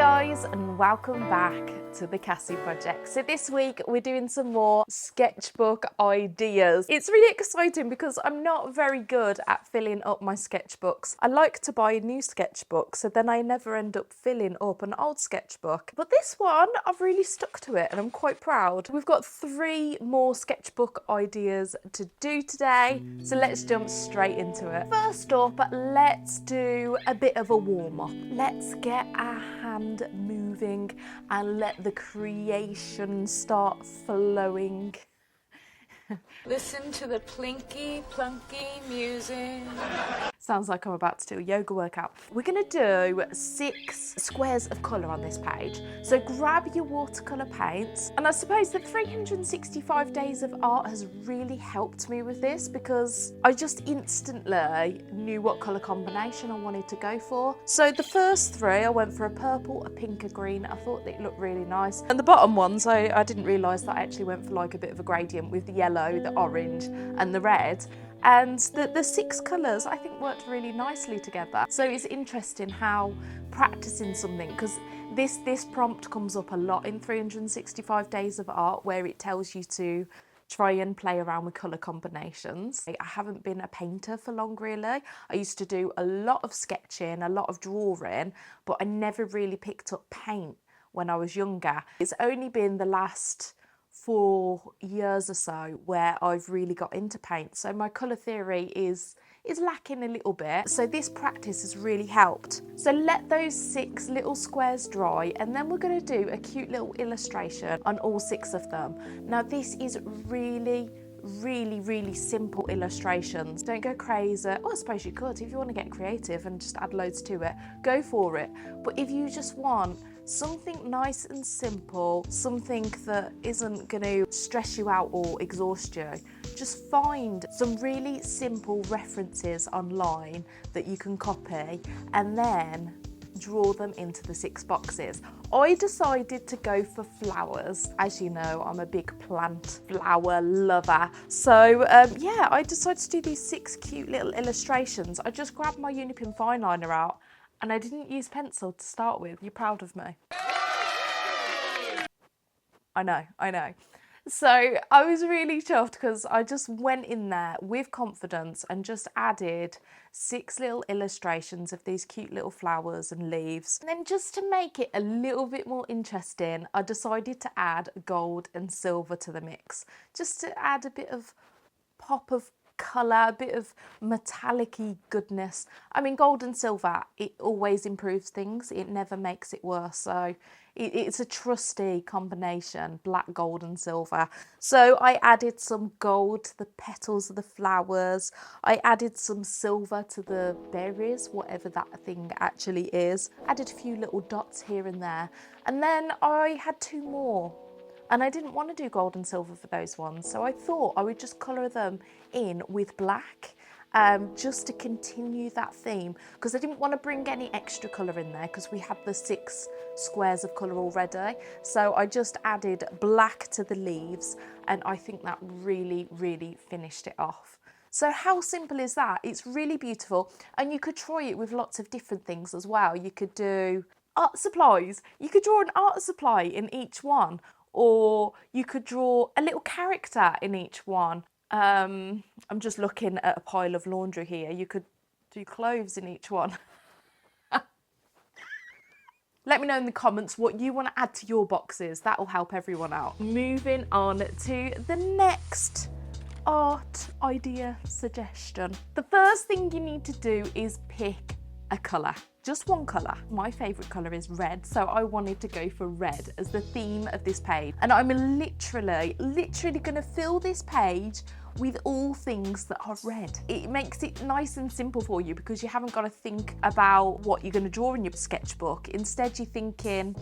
guys, and welcome back to the Cassie project. So this week we're doing some more sketchbook ideas. It's really exciting because I'm not very good at filling up my sketchbooks. I like to buy a new sketchbook, so then I never end up filling up an old sketchbook. But this one, I've really stuck to it and I'm quite proud. We've got 3 more sketchbook ideas to do today, so let's jump straight into it. First up, let's do a bit of a warm-up. Let's get our hand moving and let the creation start flowing. Listen to the plinky plunky music. Sounds like I'm about to do a yoga workout. We're going to do 6 squares of colour on this page. So grab your watercolour paints. And I suppose the 365 days of art has really helped me with this because I just instantly knew what colour combination I wanted to go for. So the first 3, I went for a purple, a pink, a green. I thought they looked really nice. And the bottom ones, I didn't realise that I actually went for like a bit of a gradient with the yellow, the orange and the red. And the 6 colours I think worked really nicely together. So it's interesting how practicing something, because this prompt comes up a lot in 365 days of art, where it tells you to try and play around with colour combinations. I haven't been a painter for long really. I used to do a lot of sketching, a lot of drawing, but I never really picked up paint when I was younger. It's only been the last 4 years or so where I've really got into paint, so my colour theory is lacking a little bit, so this practice has really helped. So let those 6 little squares dry, and then we're going to do a cute little illustration on all 6 of them. Now this is really simple illustrations. Don't go crazy. Oh, I suppose you could if you want to get creative and just add loads to it, go for it. But if you just want something nice and simple, something that isn't going to stress you out or exhaust you, just find some really simple references online that you can copy and then draw them into the 6 boxes. I decided to go for flowers. As you know, I'm a big plant flower lover. So yeah, I decided to do these 6 cute little illustrations. I just grabbed my Unipin fine liner out and I didn't use pencil to start with. You're proud of me? I know. So I was really chuffed because I just went in there with confidence and just added 6 little illustrations of these cute little flowers and leaves. And then just to make it a little bit more interesting, I decided to add gold and silver to the mix, just to add a bit of pop of colour, a bit of metallic-y goodness. I mean, gold and silver, it always improves things. It never makes it worse. So it's a trusty combination, black, gold and silver. So I added some gold to the petals of the flowers. I added some silver to the berries, whatever that thing actually is. Added a few little dots here and there. And then I had 2 more. And I didn't want to do gold and silver for those ones, so I thought I would just colour them in with black, just to continue that theme, because I didn't want to bring any extra colour in there because we had the 6 squares of colour already. So I just added black to the leaves, and I think that really finished it off. So how simple is that? It's really beautiful, and you could try it with lots of different things as well. You could do art supplies. You could draw an art supply in each one, or you could draw a little character in each one. I'm just looking at a pile of laundry here. You could do clothes in each one. Let me know in the comments what you want to add to your boxes. That will help everyone out. Moving on to the next art idea suggestion. The first thing you need to do is pick a colour. Just one colour. My favourite colour is red, so I wanted to go for red as the theme of this page. And I'm literally going to fill this page with all things that are red. It makes it nice and simple for you because you haven't got to think about what you're going to draw in your sketchbook. Instead, you're thinking,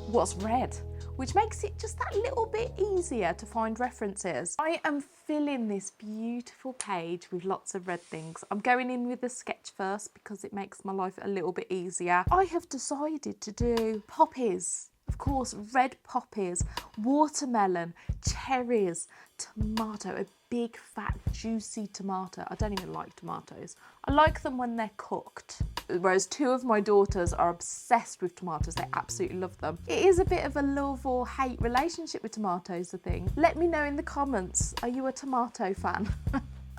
what's red? Which makes it just that little bit easier to find references. I am filling this beautiful page with lots of red things. I'm going in with the sketch first because it makes my life a little bit easier. I have decided to do poppies. Of course, red poppies, watermelon, cherries, tomato, a big, fat, juicy tomato. I don't even like tomatoes. I like them when they're cooked. Whereas two of my daughters are obsessed with tomatoes. They absolutely love them. It is a bit of a love or hate relationship with tomatoes, I think. Let me know in the comments. Are you a tomato fan?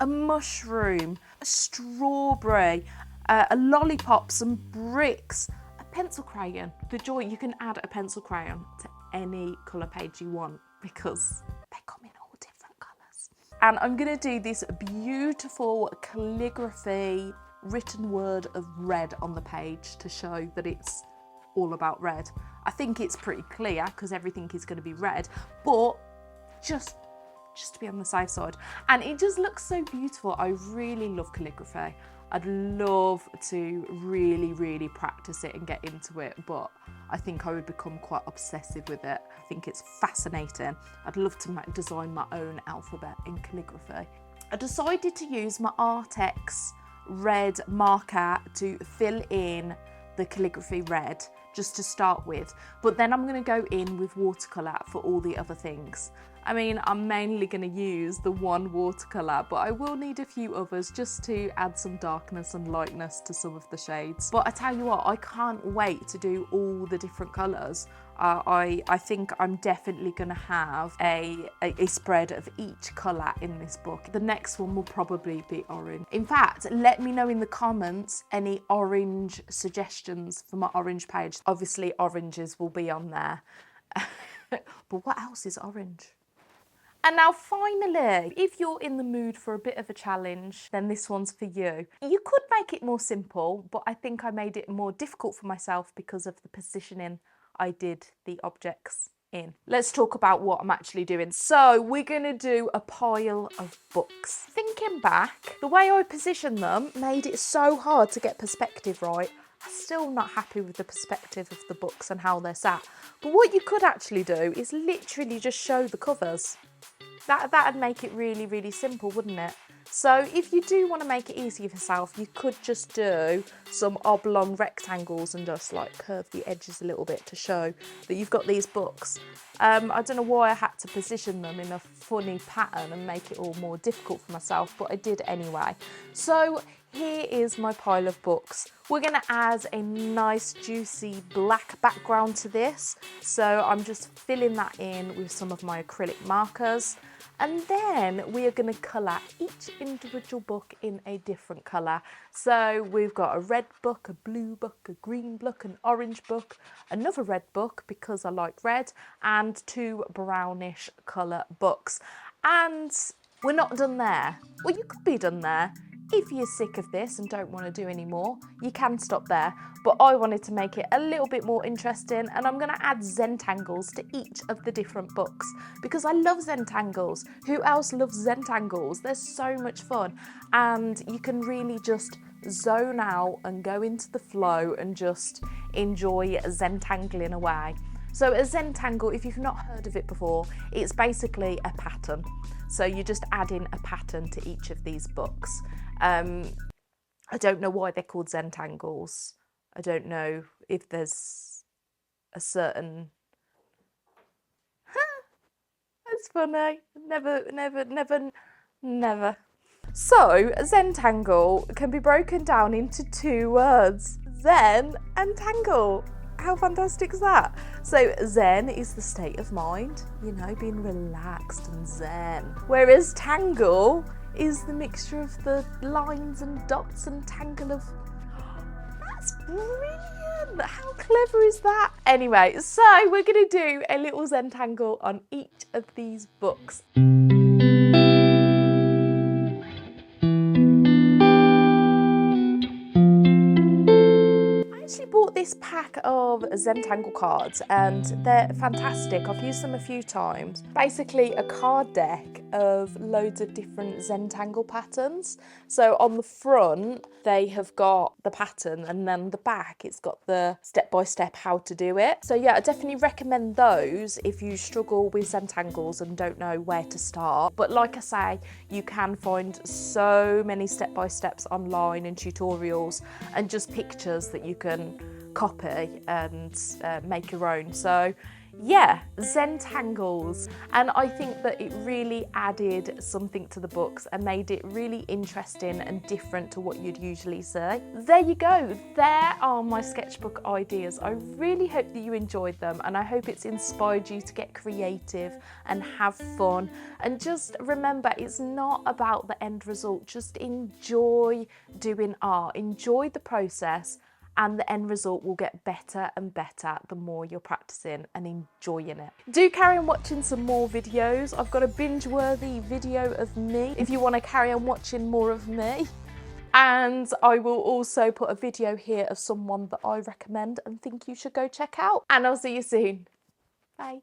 A mushroom, a strawberry, a lollipop, some bricks, a pencil crayon. The joy, you can add a pencil crayon to any colour page you want because they come in all different colours. And I'm going to do this beautiful calligraphy written word of red on the page to show that it's all about red. I think it's pretty clear because everything is going to be red, but just to be on the safe side. And it just looks so beautiful. I really love calligraphy. I'd love to really practice it and get into it, but I think I would become quite obsessive with it. I think it's fascinating. I'd love to design my own alphabet in calligraphy. I decided to use my Artex red marker to fill in the calligraphy red just to start with, but then I'm going to go in with watercolour for all the other things. I mean, I'm mainly going to use the one watercolour, but I will need a few others just to add some darkness and lightness to some of the shades. But I tell you what, I can't wait to do all the different colours. I think I'm definitely going to have a spread of each colour in this book. The next one will probably be orange. In fact, let me know in the comments any orange suggestions for my orange page. Obviously, oranges will be on there. But what else is orange? And now finally, if you're in the mood for a bit of a challenge, then this one's for you. You could make it more simple, but I think I made it more difficult for myself because of the positioning I did the objects in. Let's talk about what I'm actually doing. So we're gonna do a pile of books. Thinking back, the way I positioned them made it so hard to get perspective right. I'm still not happy with the perspective of the books and how they're sat. But what you could actually do is literally just show the covers. That'd make it really simple, wouldn't it? So if you do want to make it easy for yourself, you could just do some oblong rectangles and just like curve the edges a little bit to show that you've got these books. I don't know why I had to position them in a funny pattern and make it all more difficult for myself, but I did anyway. So here is my pile of books. We're going to add a nice juicy black background to this. So I'm just filling that in with some of my acrylic markers. And then we are going to colour each individual book in a different colour. So we've got a red book, a blue book, a green book, an orange book, another red book because I like red, and two brownish colour books. And we're not done there. Well, you could be done there. If you're sick of this and don't want to do any more, you can stop there. But I wanted to make it a little bit more interesting, and I'm going to add Zentangles to each of the different books because I love Zentangles. Who else loves Zentangles? They're so much fun, and you can really just zone out and go into the flow and just enjoy Zentangling away. So a Zentangle, if you've not heard of it before, it's basically a pattern. So you're just adding a pattern to each of these books. I don't know why they're called Zentangles. I don't know if there's a certain... That's funny. Never. So a Zentangle can be broken down into two words, Zen and Tangle. How fantastic is that? So Zen is the state of mind, you know, being relaxed and zen. Whereas Tangle is the mixture of the lines and dots and tangle of... That's brilliant! How clever is that? Anyway, so we're going to do a little Zentangle on each of these books. Bought this pack of Zentangle cards and they're fantastic. I've used them a few times. Basically a card deck of loads of different Zentangle patterns. So on the front they have got the pattern, and then the back it's got the step-by-step how to do it. So yeah, I definitely recommend those if you struggle with Zentangles and don't know where to start. But like I say, you can find so many step-by-steps online and tutorials and just pictures that you can copy and make your own. So yeah, Zentangles. And I think that it really added something to the books and made it really interesting and different to what you'd usually see. There you go. There are my sketchbook ideas. I really hope that you enjoyed them, and I hope it's inspired you to get creative and have fun. And just remember, it's not about the end result. Just enjoy doing art. Enjoy the process, and the end result will get better and better the more you're practicing and enjoying it. Do carry on watching some more videos. I've got a binge-worthy video of me if you want to carry on watching more of me. And I will also put a video here of someone that I recommend and think you should go check out. And I'll see you soon. Bye.